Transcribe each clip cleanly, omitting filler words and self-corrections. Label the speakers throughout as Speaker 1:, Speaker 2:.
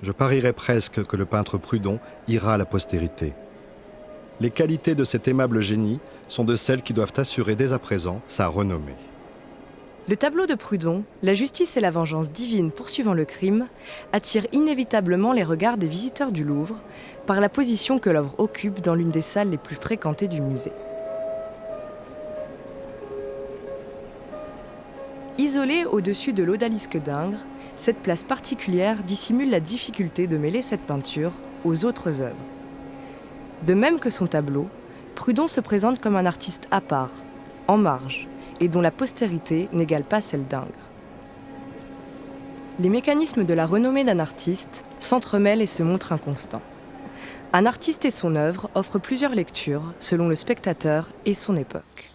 Speaker 1: Je parierais presque que le peintre Prudhon ira à la postérité. Les qualités de cet aimable génie sont de celles qui doivent assurer dès à présent sa renommée.
Speaker 2: Le tableau de Prudhon, La justice et la vengeance divine poursuivant le crime, attire inévitablement les regards des visiteurs du Louvre par la position que l'œuvre occupe dans l'une des salles les plus fréquentées du musée. Isolée au-dessus de l'odalisque d'Ingres, cette place particulière dissimule la difficulté de mêler cette peinture aux autres œuvres. De même que son tableau, Prudhon se présente comme un artiste à part, en marge, et dont la postérité n'égale pas celle d'Ingres. Les mécanismes de la renommée d'un artiste s'entremêlent et se montrent inconstants. Un artiste et son œuvre offrent plusieurs lectures selon le spectateur et son époque.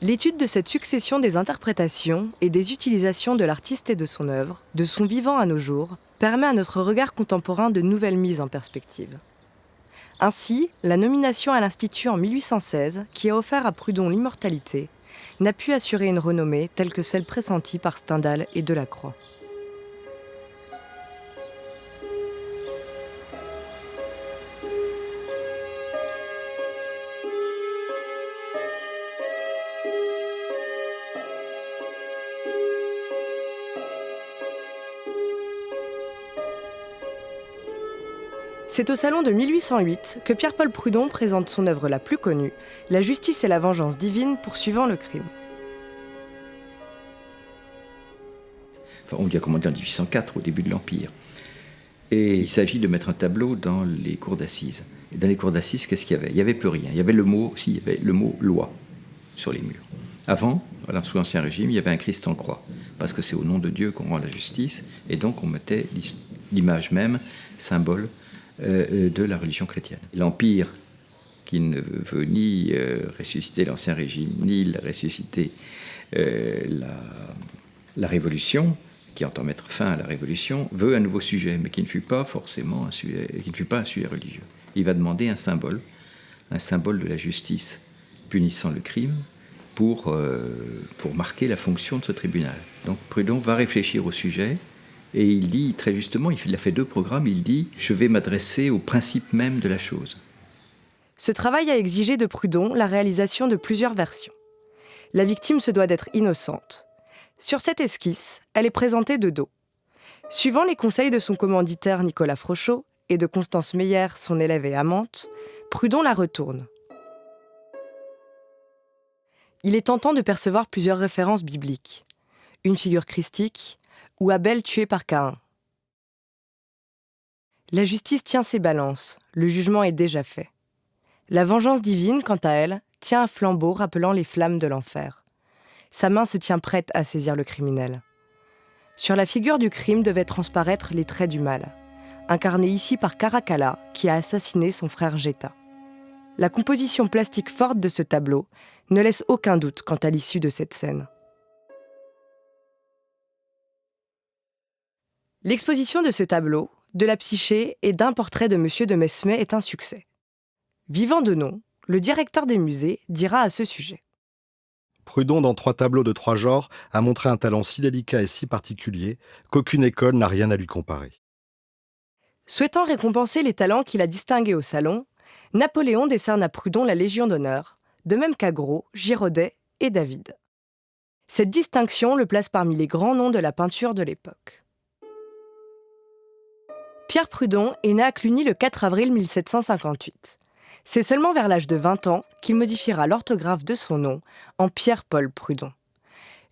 Speaker 2: L'étude de cette succession des interprétations et des utilisations de l'artiste et de son œuvre, de son vivant à nos jours, permet à notre regard contemporain de nouvelles mises en perspective. Ainsi, la nomination à l'Institut en 1816, qui a offert à Prudhon l'immortalité, n'a pu assurer une renommée telle que celle pressentie par Stendhal et Delacroix. C'est au salon de 1808 que Pierre-Paul Prudhon présente son œuvre la plus connue, La justice et la vengeance divine poursuivant le crime.
Speaker 3: Enfin, on lui a commandé en 1804, au début de l'Empire. Et il s'agit de mettre un tableau dans les cours d'assises. Et dans les cours d'assises, qu'est-ce qu'il y avait ? Il n'y avait plus rien. Il y avait le mot, il y avait le mot loi sur les murs. Avant, sous l'Ancien Régime, il y avait un Christ en croix, parce que c'est au nom de Dieu qu'on rend la justice, et donc on mettait l'image même, symbole de la religion chrétienne. L'Empire, qui ne veut ni ressusciter l'Ancien Régime, ni ressusciter la Révolution, qui entend mettre fin à la Révolution, veut un nouveau sujet, mais qui ne fut pas forcément un sujet, qui ne fut pas un sujet religieux. Il va demander un symbole de la justice punissant le crime, pour marquer la fonction de ce tribunal. Donc Prudhon va réfléchir au sujet, et il dit très justement, il a fait 2 programmes, il dit « je vais m'adresser au principe même de la chose ».
Speaker 2: Ce travail a exigé de Prudhon la réalisation de plusieurs versions. La victime se doit d'être innocente. Sur cette esquisse, elle est présentée de dos. Suivant les conseils de son commanditaire Nicolas Frochot et de Constance Meyer, son élève et amante, Prudhon la retourne. Il est tentant de percevoir plusieurs références bibliques. Une figure christique ou Abel tué par Caïn. La justice tient ses balances, le jugement est déjà fait. La vengeance divine, quant à elle, tient un flambeau rappelant les flammes de l'enfer. Sa main se tient prête à saisir le criminel. Sur la figure du crime devaient transparaître les traits du mal, incarnés ici par Caracalla, qui a assassiné son frère Geta. La composition plastique forte de ce tableau ne laisse aucun doute quant à l'issue de cette scène. L'exposition de ce tableau, de la psyché et d'un portrait de Monsieur de Mesmer est un succès. Vivant de nom, le directeur des musées dira à ce sujet.
Speaker 1: Prudhon, dans 3 tableaux de 3 genres, a montré un talent si délicat et si particulier qu'aucune école n'a rien à lui comparer.
Speaker 2: Souhaitant récompenser les talents qu'il a distingués au salon, Napoléon décerne à Prudhon la Légion d'honneur, de même qu'à Gros, Girodet et David. Cette distinction le place parmi les grands noms de la peinture de l'époque. Pierre Prudhon est né à Cluny le 4 avril 1758. C'est seulement vers l'âge de 20 ans qu'il modifiera l'orthographe de son nom en Pierre-Paul Prudhon.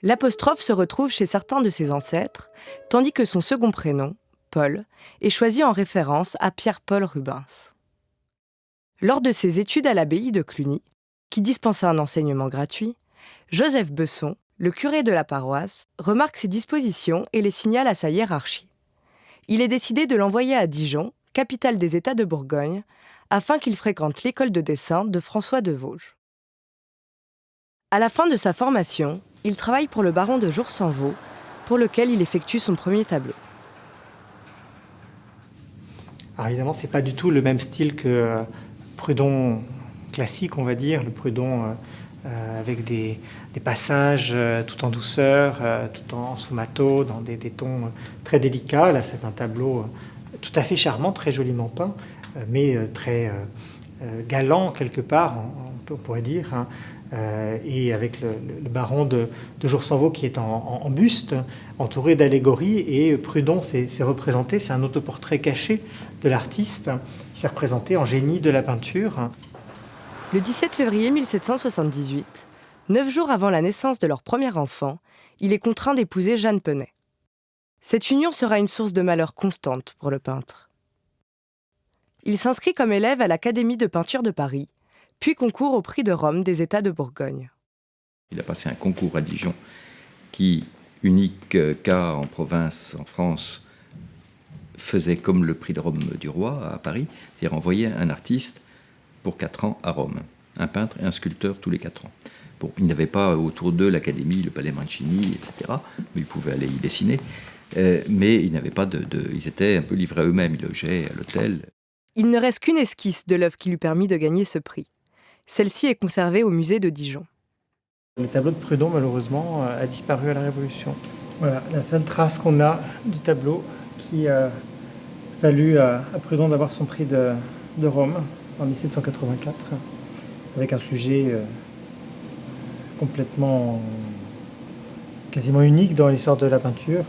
Speaker 2: L'apostrophe se retrouve chez certains de ses ancêtres, tandis que son second prénom, Paul, est choisi en référence à Pierre-Paul Rubens. Lors de ses études à l'abbaye de Cluny, qui dispensait un enseignement gratuit, Joseph Besson, le curé de la paroisse, remarque ses dispositions et les signale à sa hiérarchie. Il est décidé de l'envoyer à Dijon, capitale des États de Bourgogne, afin qu'il fréquente l'école de dessin de François de Vosges. À la fin de sa formation, il travaille pour le baron de Jour-sans-Vaux, pour lequel il effectue son premier tableau.
Speaker 4: Alors évidemment, ce n'est pas du tout le même style que Prudhon classique, on va dire, le Prudhon avec des passages tout en douceur, tout en sfumato, dans des tons très délicats. Là, c'est un tableau tout à fait charmant, très joliment peint, mais très galant quelque part, on pourrait dire, hein. Et avec le baron de Jour-sans-Veau qui est en buste, entouré d'allégories, et Prudhon s'est représenté, c'est un autoportrait caché de l'artiste, il s'est représenté en génie de la peinture.
Speaker 2: Le 17 février 1778, 9 jours avant la naissance de leur premier enfant, il est contraint d'épouser Jeanne Penet. Cette union sera une source de malheur constante pour le peintre. Il s'inscrit comme élève à l'Académie de peinture de Paris, puis concourt au prix de Rome des États de Bourgogne.
Speaker 3: Il a passé un concours à Dijon qui, unique cas en province, en France, faisait comme le prix de Rome du roi à Paris, c'est-à-dire envoyer un artiste pour 4 ans à Rome, un peintre et un sculpteur tous les 4 ans. Bon, il n'avait pas autour d'eux l'Académie, le Palais Mancini, etc., où ils pouvaient aller y dessiner, mais ils n'avaient pas ils étaient un peu livrés à eux-mêmes, ils logeaient à l'hôtel.
Speaker 2: Il ne reste qu'une esquisse de l'œuvre qui lui permit de gagner ce prix. Celle-ci est conservée au musée de Dijon.
Speaker 4: Le tableau de Prudhon, malheureusement, a disparu à la Révolution. Voilà, la seule trace qu'on a du tableau qui a valu à Prudhon d'avoir son prix de Rome en 1784, avec un sujet complètement, quasiment unique dans l'histoire de la peinture.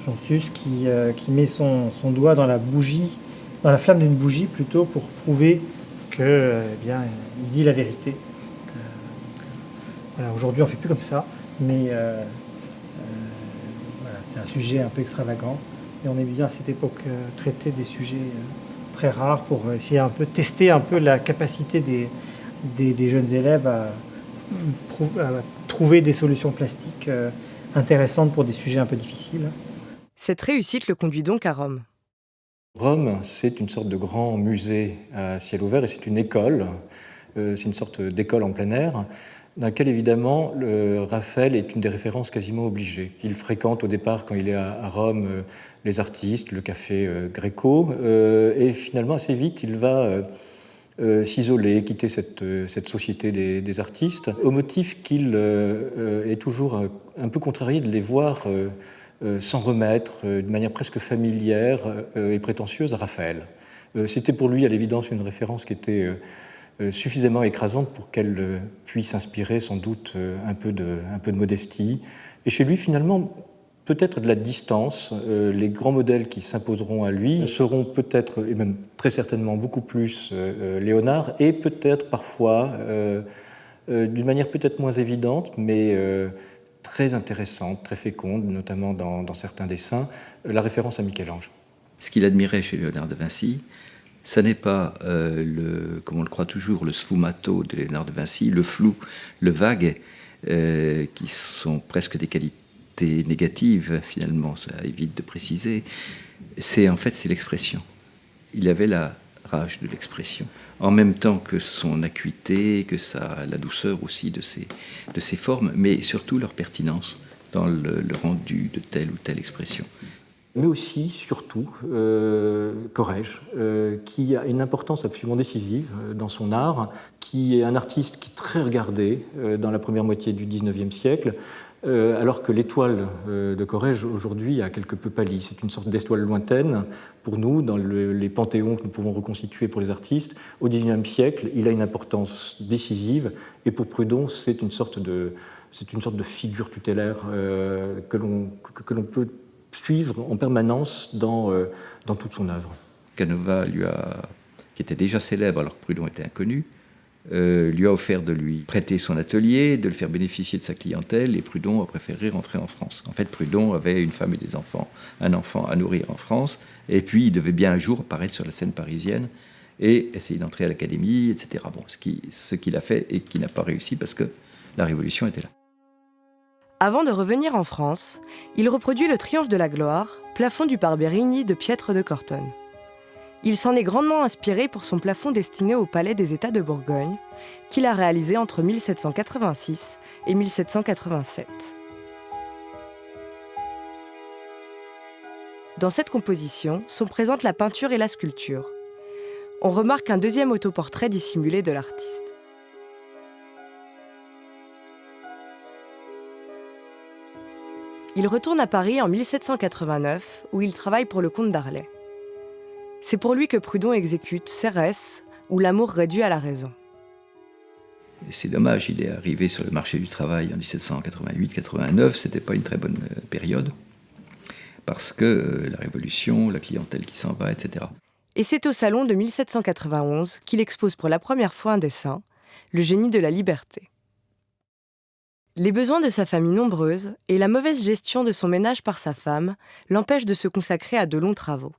Speaker 4: Jean Sus qui met son doigt dans la bougie, dans la flamme d'une bougie plutôt, pour prouver que, il dit la vérité. Voilà, aujourd'hui, on ne fait plus comme ça, mais voilà, c'est un sujet un peu extravagant. Et on aime bien à cette époque traiter des sujets très rares pour essayer un peu tester un peu la capacité des jeunes élèves à trouver des solutions plastiques intéressantes pour des sujets un peu difficiles.
Speaker 2: Cette réussite le conduit donc à Rome.
Speaker 5: Rome, c'est une sorte de grand musée à ciel ouvert et c'est une école, c'est une sorte d'école en plein air, dans laquelle évidemment Raphaël est une des références quasiment obligées. Il fréquente au départ, quand il est à Rome, les artistes, le café Greco, et finalement assez vite il va s'isoler, quitter cette société des artistes, au motif qu'il est toujours un peu contrarié de les voir s'en remettre de manière presque familière et prétentieuse à Raphaël. C'était pour lui à l'évidence une référence qui était suffisamment écrasante pour qu'elle puisse inspirer sans doute un peu de modestie. Et chez lui finalement peut-être de la distance. Les grands modèles qui s'imposeront à lui seront peut-être, et même très certainement beaucoup plus, Léonard, et peut-être parfois, d'une manière peut-être moins évidente, mais très intéressante, très féconde, notamment dans certains dessins, la référence à Michel-Ange.
Speaker 3: Ce qu'il admirait chez Léonard de Vinci, ça n'est pas, comme on le croit toujours, le sfumato de Léonard de Vinci, le flou, le vague, qui sont presque des qualités négatives, finalement, ça évite de préciser. C'est l'expression. Il avait la rage de l'expression, en même temps que son acuité, que la douceur aussi de ses formes, mais surtout leur pertinence dans le rendu de telle ou telle expression.
Speaker 5: Mais aussi, surtout, Corrège, qui a une importance absolument décisive dans son art, qui est un artiste qui est très regardé dans la première moitié du XIXe siècle, alors que l'étoile de Corrège aujourd'hui a quelque peu pâli. C'est une sorte d'étoile lointaine pour nous, dans les panthéons que nous pouvons reconstituer pour les artistes. Au XIXe siècle, il a une importance décisive, et pour Prudhon, c'est une sorte de figure tutélaire que l'on peut suivre en permanence dans toute son œuvre.
Speaker 3: Canova, qui était déjà célèbre alors que Prudhon était inconnu, lui a offert de lui prêter son atelier, de le faire bénéficier de sa clientèle, et Prudhon a préféré rentrer en France. En fait, Prudhon avait une femme et des enfants, un enfant à nourrir en France, et puis il devait bien un jour apparaître sur la scène parisienne et essayer d'entrer à l'Académie, etc. Bon, ce qu'il a fait et qui n'a pas réussi parce que la Révolution était là.
Speaker 2: Avant de revenir en France, il reproduit le Triomphe de la gloire, plafond du Barberini de Piètre de Cortone. Il s'en est grandement inspiré pour son plafond destiné au Palais des États de Bourgogne, qu'il a réalisé entre 1786 et 1787. Dans cette composition sont présentes la peinture et la sculpture. On remarque un deuxième autoportrait dissimulé de l'artiste. Il Il retourne à Paris en 1789, où il travaille pour le comte d'Arlay. C'est pour lui que Prudhon exécute Cérès, ou l'amour réduit à la raison.
Speaker 3: C'est dommage, il est arrivé sur le marché du travail en 1788-89, c'était pas une très bonne période, parce que la révolution, la clientèle qui s'en va, etc.
Speaker 2: Et c'est au salon de 1791 qu'il expose pour la première fois un dessin, Le génie de la liberté. Les besoins de sa famille nombreuse et la mauvaise gestion de son ménage par sa femme l'empêchent de se consacrer à de longs travaux.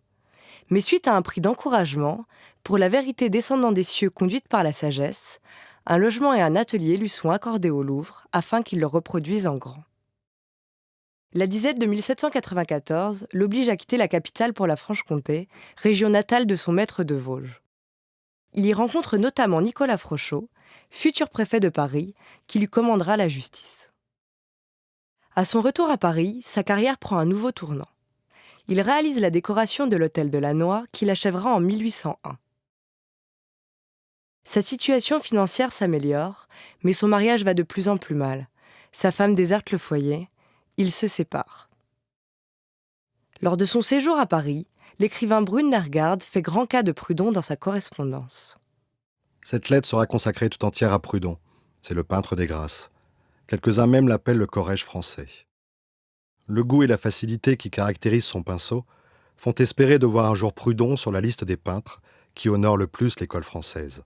Speaker 2: Mais suite à un prix d'encouragement, pour la vérité descendant des cieux conduite par la sagesse, un logement et un atelier lui sont accordés au Louvre afin qu'il le reproduise en grand. La disette de 1794 l'oblige à quitter la capitale pour la Franche-Comté, région natale de son maître de Vosges. Il y rencontre notamment Nicolas Frochot, futur préfet de Paris, qui lui commandera la justice. À son retour à Paris, sa carrière prend un nouveau tournant. Il réalise la décoration de l'hôtel de la Noix qu'il achèvera en 1801. Sa situation financière s'améliore, mais son mariage va de plus en plus mal. Sa femme déserte le foyer, ils se séparent. Lors de son séjour à Paris, l'écrivain Brunnergard fait grand cas de Prudhon dans sa correspondance.
Speaker 1: Cette lettre sera consacrée tout entière à Prudhon. C'est le peintre des grâces. Quelques-uns même l'appellent le Corrège français. Le goût et la facilité qui caractérisent son pinceau font espérer de voir un jour Prudhon sur la liste des peintres qui honorent le plus l'école française.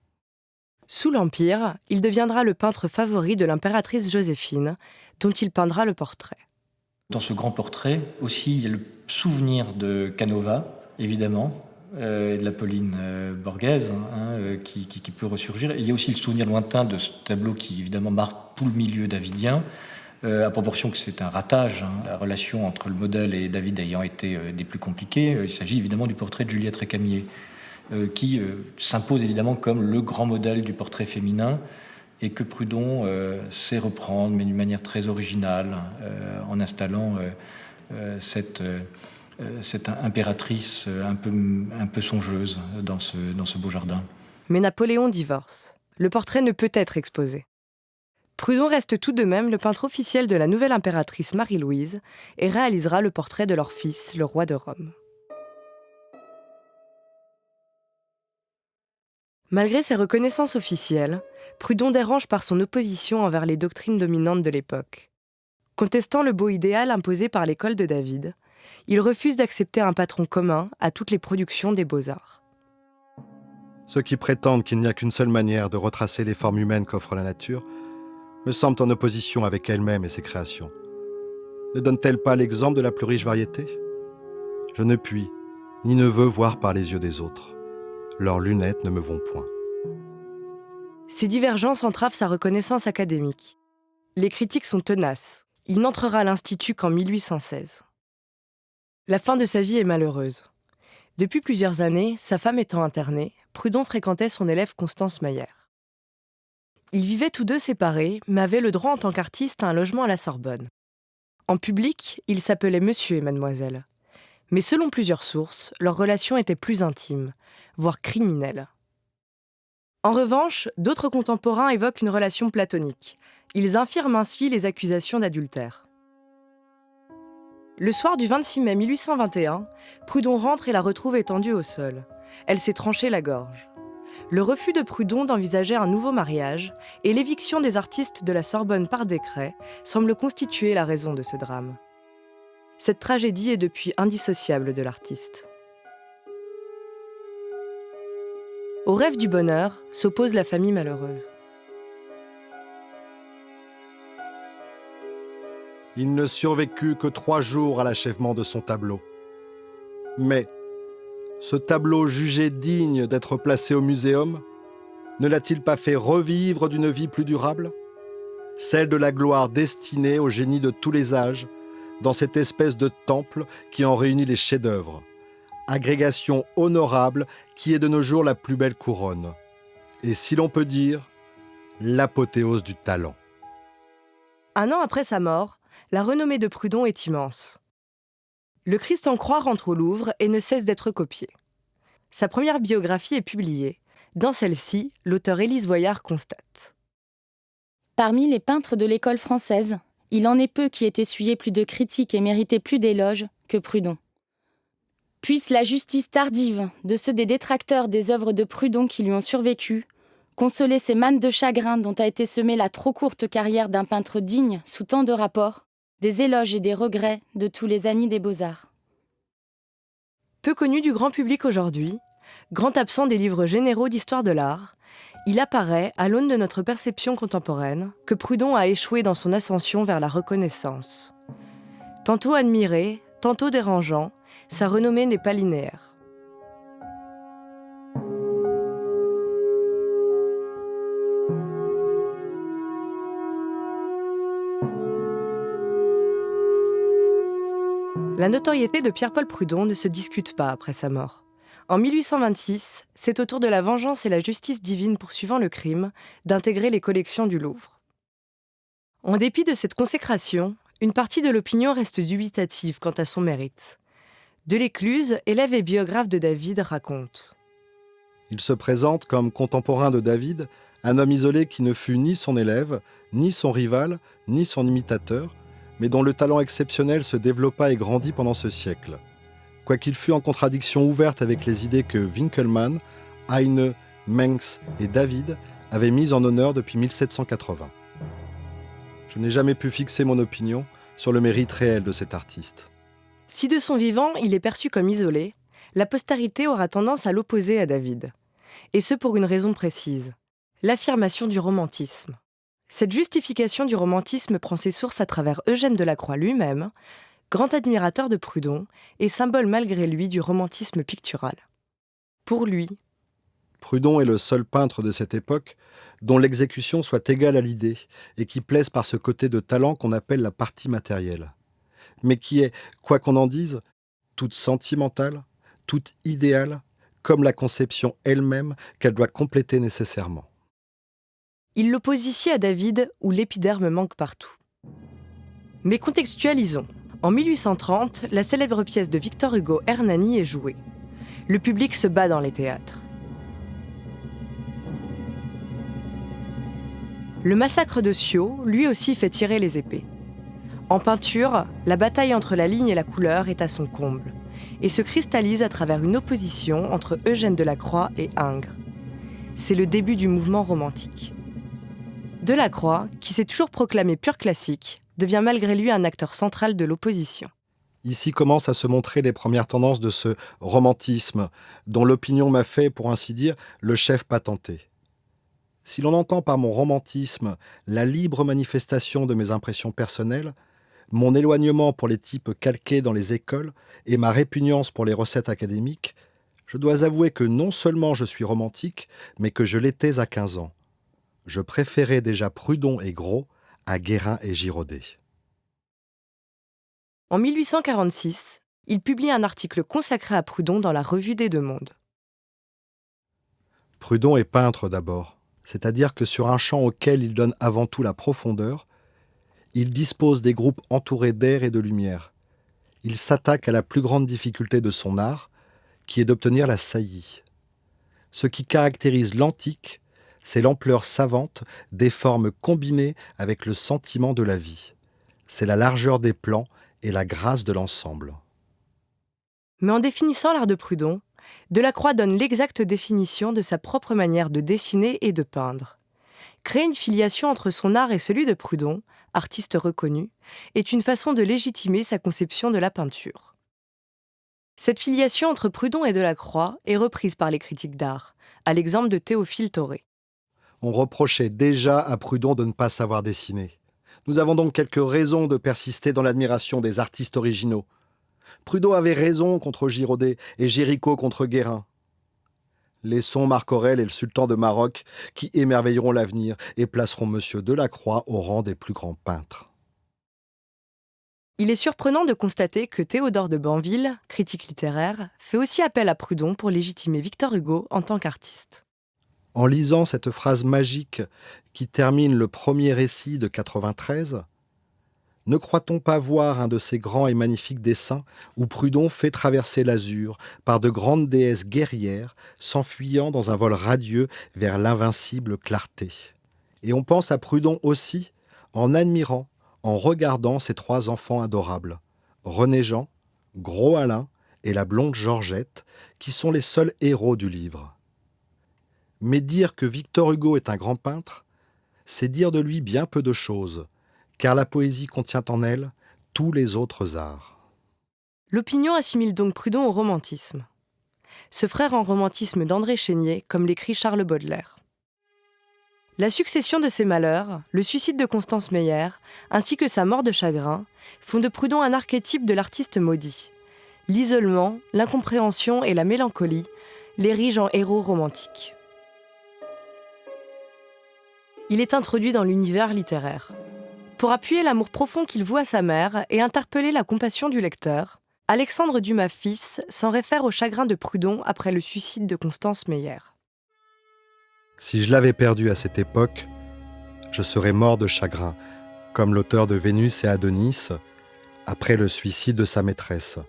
Speaker 2: Sous l'Empire, il deviendra le peintre favori de l'impératrice Joséphine, dont il peindra le portrait.
Speaker 5: Dans ce grand portrait, aussi, il y a le souvenir de Canova, évidemment, et de la Pauline Borghese, qui peut ressurgir. Et il y a aussi le souvenir lointain de ce tableau qui, évidemment, marque tout le milieu davidien, à proportion que c'est un ratage, la relation entre le modèle et David ayant été des plus compliquées. Il s'agit évidemment du portrait de Juliette Récamier, qui s'impose évidemment comme le grand modèle du portrait féminin et que Prudhon sait reprendre, mais d'une manière très originale, en installant cette impératrice un peu songeuse dans ce beau jardin.
Speaker 2: Mais Napoléon divorce. Le portrait ne peut être exposé. Prudhon reste tout de même le peintre officiel de la nouvelle impératrice Marie-Louise et réalisera le portrait de leur fils, le roi de Rome. Malgré ses reconnaissances officielles, Prudhon dérange par son opposition envers les doctrines dominantes de l'époque. Contestant le beau idéal imposé par l'école de David, il refuse d'accepter un patron commun à toutes les productions des beaux-arts.
Speaker 1: Ceux qui prétendent qu'il n'y a qu'une seule manière de retracer les formes humaines qu'offre la nature me semblent en opposition avec elle-même et ses créations. Ne donne-t-elle pas l'exemple de la plus riche variété ? Je ne puis, ni ne veux voir par les yeux des autres. Leurs lunettes ne me vont point.
Speaker 2: Ces divergences entravent sa reconnaissance académique. Les critiques sont tenaces. Il n'entrera à l'Institut qu'en 1816. La fin de sa vie est malheureuse. Depuis plusieurs années, sa femme étant internée, Prudhon fréquentait son élève Constance Mayer. Ils vivaient tous deux séparés, mais avaient le droit en tant qu'artistes à un logement à la Sorbonne. En public, ils s'appelaient Monsieur et Mademoiselle. Mais selon plusieurs sources, leur relation était plus intime, voire criminelle. En revanche, d'autres contemporains évoquent une relation platonique. Ils infirment ainsi les accusations d'adultère. Le soir du 26 mai 1821, Prudhon rentre et la retrouve étendue au sol. Elle s'est tranché la gorge. Le refus de Prudhon d'envisager un nouveau mariage et l'éviction des artistes de la Sorbonne par décret semblent constituer la raison de ce drame. Cette tragédie est depuis indissociable de l'artiste. Au rêve du bonheur s'oppose la famille malheureuse.
Speaker 1: Il ne survécut que 3 jours à l'achèvement de son tableau. Mais ce tableau jugé digne d'être placé au muséum, ne l'a-t-il pas fait revivre d'une vie plus durable ? Celle de la gloire destinée au génie de tous les âges, dans cette espèce de temple qui en réunit les chefs-d'œuvre. Agrégation honorable qui est de nos jours la plus belle couronne. Et si l'on peut dire, l'apothéose du talent.
Speaker 2: Un an après sa mort, la renommée de Prudhon est immense. Le Christ en croix rentre au Louvre et ne cesse d'être copié. Sa première biographie est publiée. Dans celle-ci, l'auteur Élise Voyard constate.
Speaker 6: Parmi les peintres de l'école française, Il en est peu qui aient essuyé plus de critiques et mérité plus d'éloges que Prudhon. Puisse la justice tardive de ceux des détracteurs des œuvres de Prudhon qui lui ont survécu consoler ces mannes de chagrin dont a été semée la trop courte carrière d'un peintre digne sous tant de rapports, des éloges et des regrets de tous les amis des beaux-arts.
Speaker 2: Peu connu du grand public aujourd'hui, grand absent des livres généraux d'histoire de l'art, il apparaît, à l'aune de notre perception contemporaine, que Prudhon a échoué dans son ascension vers la reconnaissance. Tantôt admiré, tantôt dérangeant, sa renommée n'est pas linéaire. La notoriété de Pierre-Paul Prudhon ne se discute pas après sa mort. En 1826, c'est au tour de la vengeance et la justice divine poursuivant le crime d'intégrer les collections du Louvre. En dépit de cette consécration, une partie de l'opinion reste dubitative quant à son mérite. Delécluze, élève et biographe de David, raconte.
Speaker 1: Il se présente comme contemporain de David, un homme isolé qui ne fut ni son élève, ni son rival, ni son imitateur, mais dont le talent exceptionnel se développa et grandit pendant ce siècle. Quoiqu'il fût en contradiction ouverte avec les idées que Winckelmann, Heine, Mengs et David avaient mises en honneur depuis 1780. Je n'ai jamais pu fixer mon opinion sur le mérite réel de cet artiste.
Speaker 2: Si de son vivant, il est perçu comme isolé, la postérité aura tendance à l'opposer à David. Et ce pour une raison précise, l'affirmation du romantisme. Cette justification du romantisme prend ses sources à travers Eugène Delacroix lui-même, grand admirateur de Prudhon et symbole malgré lui du romantisme pictural. Pour lui,
Speaker 1: Prudhon est le seul peintre de cette époque dont l'exécution soit égale à l'idée et qui plaise par ce côté de talent qu'on appelle la partie matérielle, mais qui est, quoi qu'on en dise, toute sentimentale, toute idéale, comme la conception elle-même qu'elle doit compléter nécessairement.
Speaker 2: il l'oppose ici à David où l'épiderme manque partout. Mais contextualisons. En 1830, la célèbre pièce de Victor Hugo Hernani est jouée. Le public se bat dans les théâtres. Le massacre de Sceaux, lui aussi, fait tirer les épées. En peinture, la bataille entre la ligne et la couleur est à son comble et se cristallise à travers une opposition entre Eugène Delacroix et Ingres. C'est le début du mouvement romantique. Delacroix, qui s'est toujours proclamé pur classique, devient malgré lui un acteur central de l'opposition.
Speaker 1: Ici commencent à se montrer les premières tendances de ce romantisme, dont l'opinion m'a fait, pour ainsi dire, le chef patenté. Si l'on entend par mon romantisme la libre manifestation de mes impressions personnelles, mon éloignement pour les types calqués dans les écoles et ma répugnance pour les recettes académiques, je dois avouer que non seulement je suis romantique, mais que je l'étais à 15 ans. Je préférais déjà Prudhon et Gros à Guérin et Girodet.
Speaker 2: En 1846, il publie un article consacré à Prudhon dans la Revue des Deux Mondes.
Speaker 1: Prudhon est peintre d'abord, c'est-à-dire que sur un champ auquel il donne avant tout la profondeur, il dispose des groupes entourés d'air et de lumière. Il s'attaque à la plus grande difficulté de son art, qui est d'obtenir la saillie. Ce qui caractérise l'antique, c'est l'ampleur savante des formes combinées avec le sentiment de la vie. C'est la largeur des plans et la grâce de l'ensemble.
Speaker 2: Mais en définissant l'art de Prudhon, Delacroix donne l'exacte définition de sa propre manière de dessiner et de peindre. Créer une filiation entre son art et celui de Prudhon, artiste reconnu, est une façon de légitimer sa conception de la peinture. Cette filiation entre Prudhon et Delacroix est reprise par les critiques d'art, à l'exemple de Théophile Thoré.
Speaker 1: On reprochait déjà à Prudhon de ne pas savoir dessiner. Nous avons donc quelques raisons de persister dans l'admiration des artistes originaux. Prudhon avait raison contre Girodet et Géricault contre Guérin. Laissons Marc Aurèle et le sultan de Maroc qui émerveilleront l'avenir et placeront M. Delacroix au rang des plus grands peintres.
Speaker 2: Il est surprenant de constater que Théodore de Banville, critique littéraire, fait aussi appel à Prudhon pour légitimer Victor Hugo en tant qu'artiste.
Speaker 1: En lisant cette phrase magique qui termine le premier récit de 93, ne croit-on pas voir un de ces grands et magnifiques dessins où Prudhon fait traverser l'azur par de grandes déesses guerrières s'enfuyant dans un vol radieux vers l'invincible clarté. Et on pense à Prudhon aussi en admirant, en regardant ses 3 enfants adorables, René-Jean, Gros Alain et la blonde Georgette, qui sont les seuls héros du livre. Mais dire que Victor Hugo est un grand peintre, c'est dire de lui bien peu de choses, car la poésie contient en elle tous les autres arts.
Speaker 2: L'opinion assimile donc Prudhon au romantisme. Ce frère en romantisme d'André Chénier, comme l'écrit Charles Baudelaire. La succession de ses malheurs, le suicide de Constance Meyer, ainsi que sa mort de chagrin, font de Prudhon un archétype de l'artiste maudit. L'isolement, l'incompréhension et la mélancolie l'érigent en héros romantique. Il est introduit dans l'univers littéraire. Pour appuyer l'amour profond qu'il voue à sa mère et interpeller la compassion du lecteur, Alexandre Dumas fils s'en réfère au chagrin de Prudhon après le suicide de Constance Meyer.
Speaker 1: Si je l'avais perdu à cette époque, je serais mort de chagrin, comme l'auteur de Vénus et Adonis, après le suicide de sa maîtresse.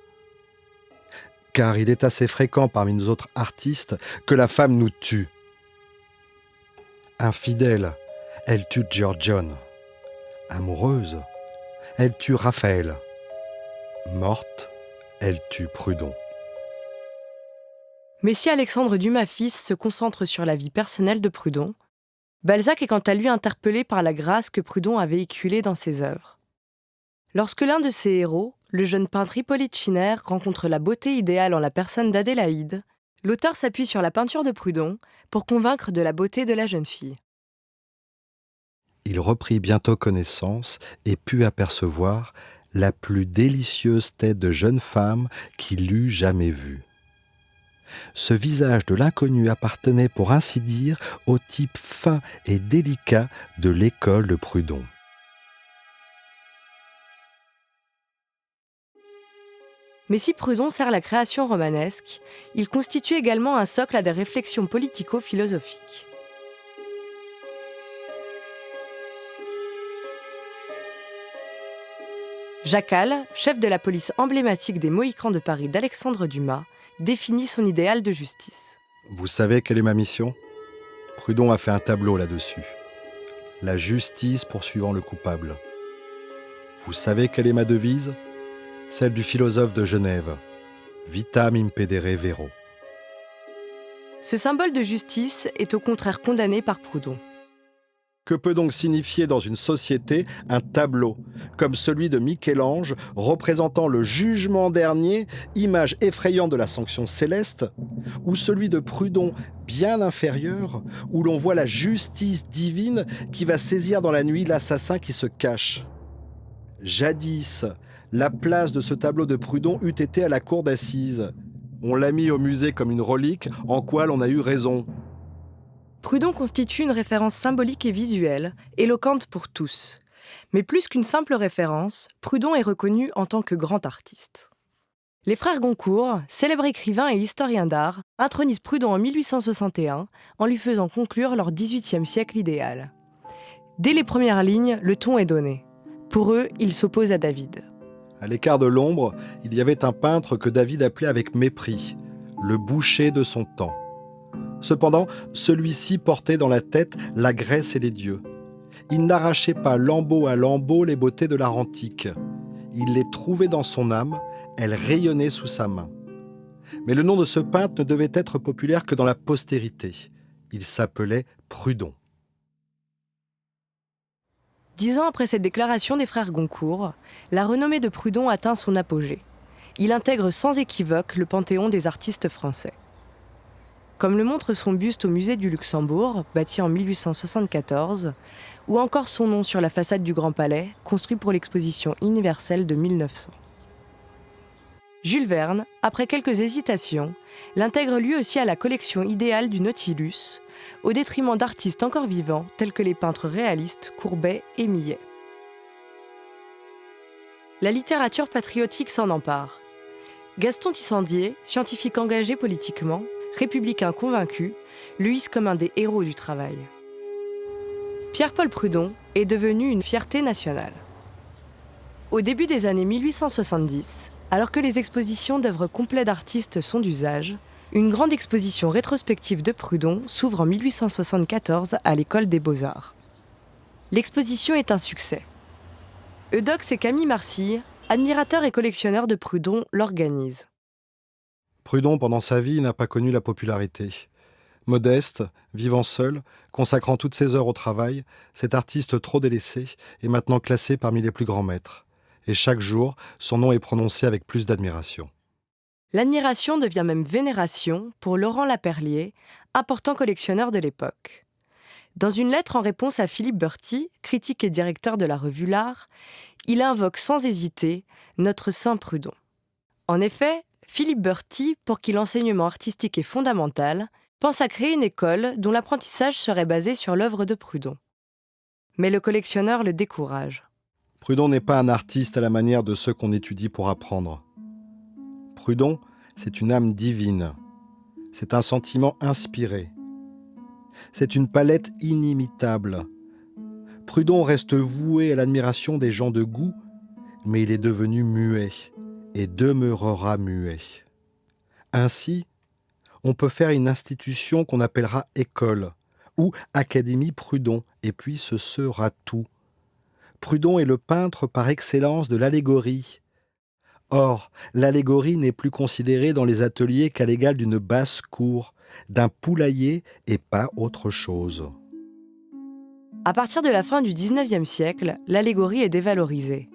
Speaker 1: Car il est assez fréquent parmi nous autres artistes que la femme nous tue. Infidèle, elle tue Giorgione. Amoureuse, elle tue Raphaël. Morte, elle tue Prudhon.
Speaker 2: Mais si Alexandre Dumas fils se concentre sur la vie personnelle de Prudhon, Balzac est quant à lui interpellé par la grâce que Prudhon a véhiculée dans ses œuvres. Lorsque l'un de ses héros, le jeune peintre Hippolyte Schiner, rencontre la beauté idéale en la personne d'Adélaïde, l'auteur s'appuie sur la peinture de Prudhon pour convaincre de la beauté de la jeune fille.
Speaker 1: Il reprit bientôt connaissance et put apercevoir la plus délicieuse tête de jeune femme qu'il eût jamais vue. Ce visage de l'inconnu appartenait, pour ainsi dire, au type fin et délicat de l'école de Prudhon.
Speaker 2: Mais si Prudhon sert la création romanesque, il constitue également un socle à des réflexions politico-philosophiques. Jacal, chef de la police emblématique des Mohicans de Paris d'Alexandre Dumas, définit son idéal de justice.
Speaker 1: Vous savez quelle est ma mission ? Prudhon a fait un tableau là-dessus. La justice poursuivant le coupable. Vous savez quelle est ma devise ? Celle du philosophe de Genève. Vitam impedere vero.
Speaker 2: Ce symbole de justice est au contraire condamné par Prudhon.
Speaker 1: Que peut donc signifier dans une société un tableau, comme celui de Michel-Ange, représentant le jugement dernier, image effrayante de la sanction céleste, ou celui de Prudhon, bien inférieur, où l'on voit la justice divine qui va saisir dans la nuit l'assassin qui se cache. Jadis, la place de ce tableau de Prudhon eût été à la cour d'assises. On l'a mis au musée comme une relique, en quoi l'on a eu raison.
Speaker 2: Prudhon constitue une référence symbolique et visuelle, éloquente pour tous. Mais plus qu'une simple référence, Prudhon est reconnu en tant que grand artiste. Les frères Goncourt, célèbres écrivains et historiens d'art, intronisent Prudhon en 1861 en lui faisant conclure leur XVIIIe siècle idéal. Dès les premières lignes, le ton est donné. Pour eux, il s'oppose à David.
Speaker 1: À l'écart de l'ombre, il y avait un peintre que David appelait avec mépris, le boucher de son temps. Cependant, celui-ci portait dans la tête la Grèce et les dieux. Il n'arrachait pas lambeau à lambeau les beautés de l'art antique. Il les trouvait dans son âme, elles rayonnaient sous sa main. Mais le nom de ce peintre ne devait être populaire que dans la postérité. Il s'appelait Prudhon.
Speaker 2: 10 ans après cette déclaration des frères Goncourt, la renommée de Prudhon atteint son apogée. Il intègre sans équivoque le panthéon des artistes français. Comme le montre son buste au musée du Luxembourg, bâti en 1874, ou encore son nom sur la façade du Grand Palais, construit pour l'exposition universelle de 1900. Jules Verne, après quelques hésitations, l'intègre lui aussi à la collection idéale du Nautilus, au détriment d'artistes encore vivants tels que les peintres réalistes Courbet et Millet. La littérature patriotique s'en empare. Gaston Tissandier, scientifique engagé politiquement, républicain convaincu, le hisse comme un des héros du travail. Pierre-Paul Prudhon est devenu une fierté nationale. Au début des années 1870, alors que les expositions d'œuvres complètes d'artistes sont d'usage, une grande exposition rétrospective de Prudhon s'ouvre en 1874 à l'École des Beaux-Arts. L'exposition est un succès. Eudoxe et Camille Marcille, admirateurs et collectionneurs de Prudhon, l'organisent.
Speaker 1: Prudhon, pendant sa vie, n'a pas connu la popularité. Modeste, vivant seul, consacrant toutes ses heures au travail, cet artiste trop délaissé est maintenant classé parmi les plus grands maîtres. Et chaque jour, son nom est prononcé avec plus d'admiration.
Speaker 2: L'admiration devient même vénération pour Laurent Laperlier, important collectionneur de l'époque. Dans une lettre en réponse à Philippe Berti, critique et directeur de la revue L'Art, il invoque sans hésiter notre saint Prudhon. En effet, Philippe Berti, pour qui l'enseignement artistique est fondamental, pense à créer une école dont l'apprentissage serait basé sur l'œuvre de Prudhon. Mais le collectionneur le décourage.
Speaker 1: Prudhon n'est pas un artiste à la manière de ceux qu'on étudie pour apprendre. Prudhon, c'est une âme divine. C'est un sentiment inspiré. C'est une palette inimitable. Prudhon reste voué à l'admiration des gens de goût, mais il est devenu muet et demeurera muet. Ainsi, on peut faire une institution qu'on appellera école ou Académie Prudhon, et puis ce sera tout. Prudhon est le peintre par excellence de l'allégorie. Or, l'allégorie n'est plus considérée dans les ateliers qu'à l'égal d'une basse-cour, d'un poulailler et pas autre chose.
Speaker 2: À partir de la fin du XIXe siècle, l'allégorie est dévalorisée.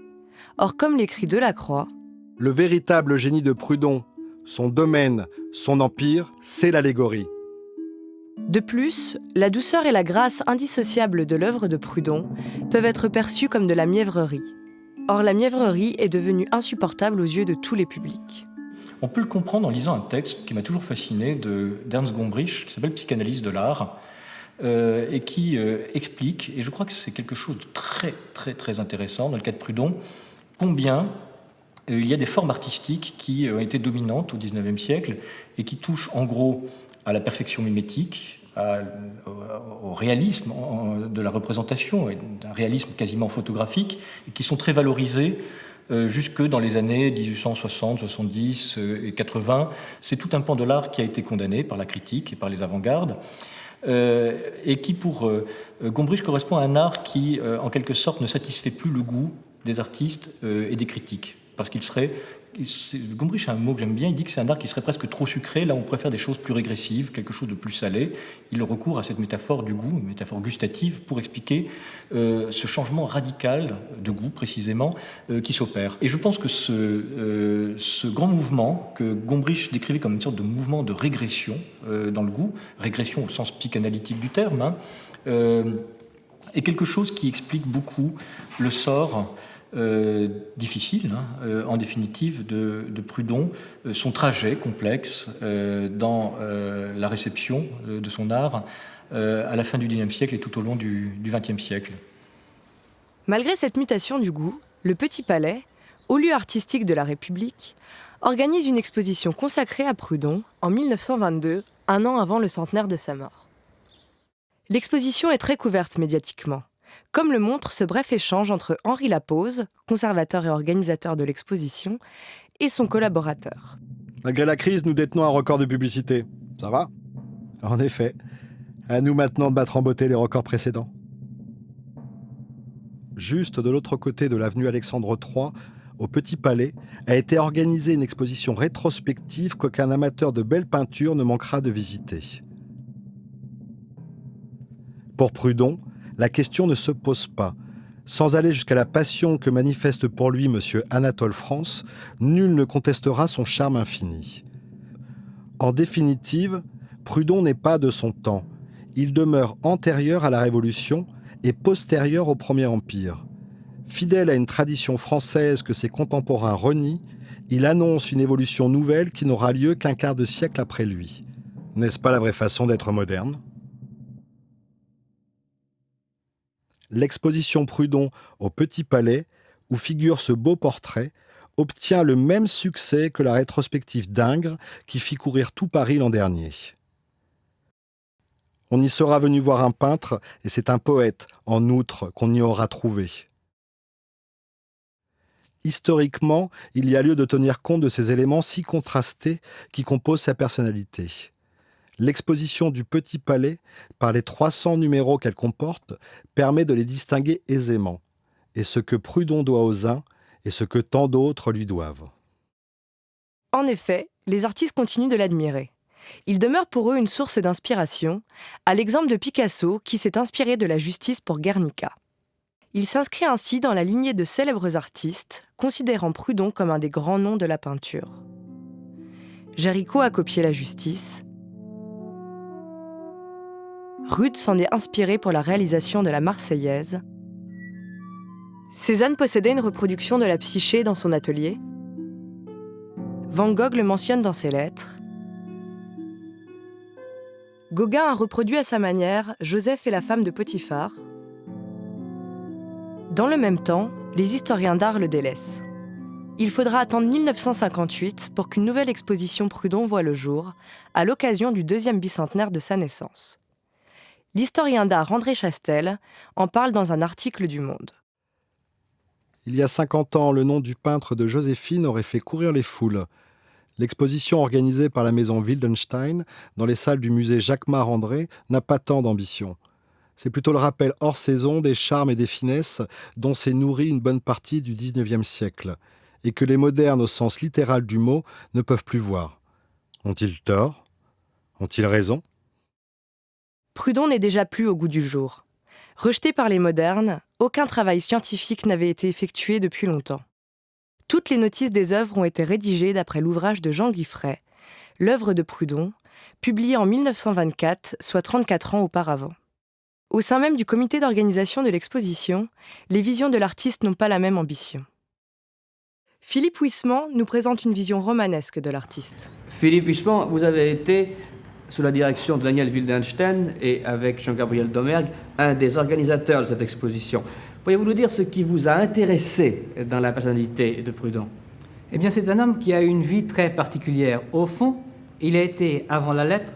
Speaker 2: Or, comme l'écrit Delacroix,
Speaker 1: Le véritable génie de Prudhon, son domaine, son empire, c'est l'allégorie.
Speaker 2: de plus, la douceur et la grâce indissociables de l'œuvre de Prudhon peuvent être perçues comme de la mièvrerie. Or, la mièvrerie est devenue insupportable aux yeux de tous les publics.
Speaker 5: On peut le comprendre en lisant un texte qui m'a toujours fasciné d'Ernst Gombrich, qui s'appelle Psychanalyse de l'art, et qui explique, et je crois que c'est quelque chose de très, très, très intéressant dans le cas de Prudhon, combien il y a des formes artistiques qui ont été dominantes au XIXe siècle et qui touchent en gros à la perfection mimétique, au réalisme de la représentation, et d'un réalisme quasiment photographique, et qui sont très valorisées jusque dans les années 1860, 70 et 80. C'est tout un pan de l'art qui a été condamné par la critique et par les avant-gardes, et qui, pour Gombrich, correspond à un art qui, en quelque sorte, ne satisfait plus le goût des artistes et des critiques. Parce qu'il serait... Gombrich a un mot que j'aime bien, il dit que c'est un art qui serait presque trop sucré, là on pourrait faire des choses plus régressives, quelque chose de plus salé. Il recourt à cette métaphore du goût, une métaphore gustative, pour expliquer ce changement radical de goût, précisément, qui s'opère. Et je pense que ce grand mouvement, que Gombrich décrivait comme une sorte de mouvement de régression dans le goût, régression au sens psychanalytique du terme, est quelque chose qui explique beaucoup le sort difficile, en définitive, de Prudhon, son trajet complexe dans la réception de son art à la fin du XIXe siècle et tout au long du XXe siècle.
Speaker 2: Malgré cette mutation du goût, le Petit Palais, haut lieu artistique de la République, organise une exposition consacrée à Prudhon en 1922, un an avant le centenaire de sa mort. L'exposition est très couverte médiatiquement, comme le montre ce bref échange entre Henri Lapose, conservateur et organisateur de l'exposition, et son collaborateur.
Speaker 1: Malgré la crise, nous détenons un record de publicité. Ça va ? En effet, à nous maintenant de battre en beauté les records précédents. Juste de l'autre côté de l'avenue Alexandre III, au Petit Palais, a été organisée une exposition rétrospective qu'aucun amateur de belle peinture ne manquera de visiter. Pour Prudhon, la question ne se pose pas. Sans aller jusqu'à la passion que manifeste pour lui M. Anatole France, nul ne contestera son charme infini. En définitive, Prudhon n'est pas de son temps. Il demeure antérieur à la Révolution et postérieur au Premier Empire. Fidèle à une tradition française que ses contemporains renient, il annonce une évolution nouvelle qui n'aura lieu qu'un quart de siècle après lui. N'est-ce pas la vraie façon d'être moderne ? L'exposition Prudhon au Petit Palais, où figure ce beau portrait, obtient le même succès que la rétrospective d'Ingres qui fit courir tout Paris l'an dernier. On y sera venu voir un peintre et c'est un poète, en outre, qu'on y aura trouvé. Historiquement, il y a lieu de tenir compte de ces éléments si contrastés qui composent sa personnalité. L'exposition du Petit Palais, par les 300 numéros qu'elle comporte, permet de les distinguer aisément. et ce que Prudhon doit aux uns et ce que tant d'autres lui doivent.
Speaker 2: En effet, les artistes continuent de l'admirer. Il demeure pour eux une source d'inspiration, à l'exemple de Picasso qui s'est inspiré de la justice pour Guernica. Il s'inscrit ainsi dans la lignée de célèbres artistes, considérant Prudhon comme un des grands noms de la peinture. Géricault a copié la justice. Rude s'en est inspiré pour la réalisation de la Marseillaise. Cézanne possédait une reproduction de la Psyché dans son atelier. Van Gogh le mentionne dans ses lettres. Gauguin a reproduit à sa manière Joseph et la femme de Potiphar. Dans le même temps, les historiens d'art le délaissent. Il faudra attendre 1958 pour qu'une nouvelle exposition Prudhon voie le jour, à l'occasion du 2e bicentenaire de sa naissance. L'historien d'art André Chastel en parle dans un article du Monde.
Speaker 1: Il y a 50 ans, le nom du peintre de Joséphine aurait fait courir les foules. L'exposition organisée par la maison Wildenstein dans les salles du musée Jacquemart-André n'a pas tant d'ambition. C'est plutôt le rappel hors saison des charmes et des finesses dont s'est nourrie une bonne partie du XIXe siècle, et que les modernes au sens littéral du mot ne peuvent plus voir. Ont-ils tort ? Ont-ils raison ?
Speaker 2: Prudhon n'est déjà plus au goût du jour. Rejeté par les modernes, aucun travail scientifique n'avait été effectué depuis longtemps. Toutes les notices des œuvres ont été rédigées d'après l'ouvrage de Jean Guiffret, l'œuvre de Prudhon, publiée en 1924, soit 34 ans auparavant. Au sein même du comité d'organisation de l'exposition, les visions de l'artiste n'ont pas la même ambition. Philippe Huysmans nous présente une vision romanesque de l'artiste.
Speaker 7: Philippe Huysmans, vous avez été, sous la direction de Daniel Wildenstein et avec Jean-Gabriel Domergue, un des organisateurs de cette exposition. Pourriez-vous nous dire ce qui vous a intéressé dans la personnalité de Prudhon ?
Speaker 8: Eh bien, c'est un homme qui a eu une vie très particulière. Au fond, il a été, avant la lettre,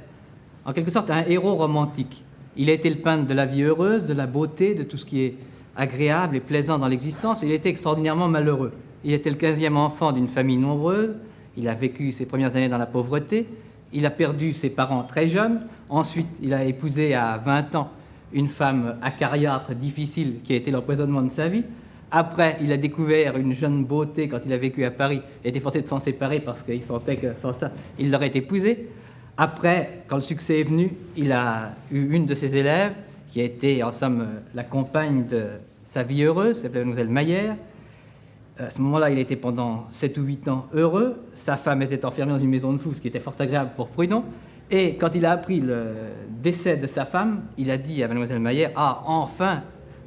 Speaker 8: en quelque sorte un héros romantique. Il a été le peintre de la vie heureuse, de la beauté, de tout ce qui est agréable et plaisant dans l'existence. Il était extraordinairement malheureux. Il était le 15e enfant d'une famille nombreuse. Il a vécu ses premières années dans la pauvreté. Il a perdu ses parents très jeunes. Ensuite, il a épousé à 20 ans une femme acariâtre, difficile, qui a été l'empoisonnement de sa vie. Après, il a découvert une jeune beauté quand il a vécu à Paris. Il était forcé de s'en séparer parce qu'il sentait que sans ça, il l'aurait épousée. Après, quand le succès est venu, il a eu une de ses élèves qui a été, en somme, la compagne de sa vie heureuse, s'appelait Mademoiselle Maillère. À ce moment-là, il était pendant 7 ou 8 ans heureux. Sa femme était enfermée dans une maison de fous, ce qui était fort agréable pour Prudhon. Et quand il a appris le décès de sa femme, il a dit à Mademoiselle Maillère « Ah, enfin,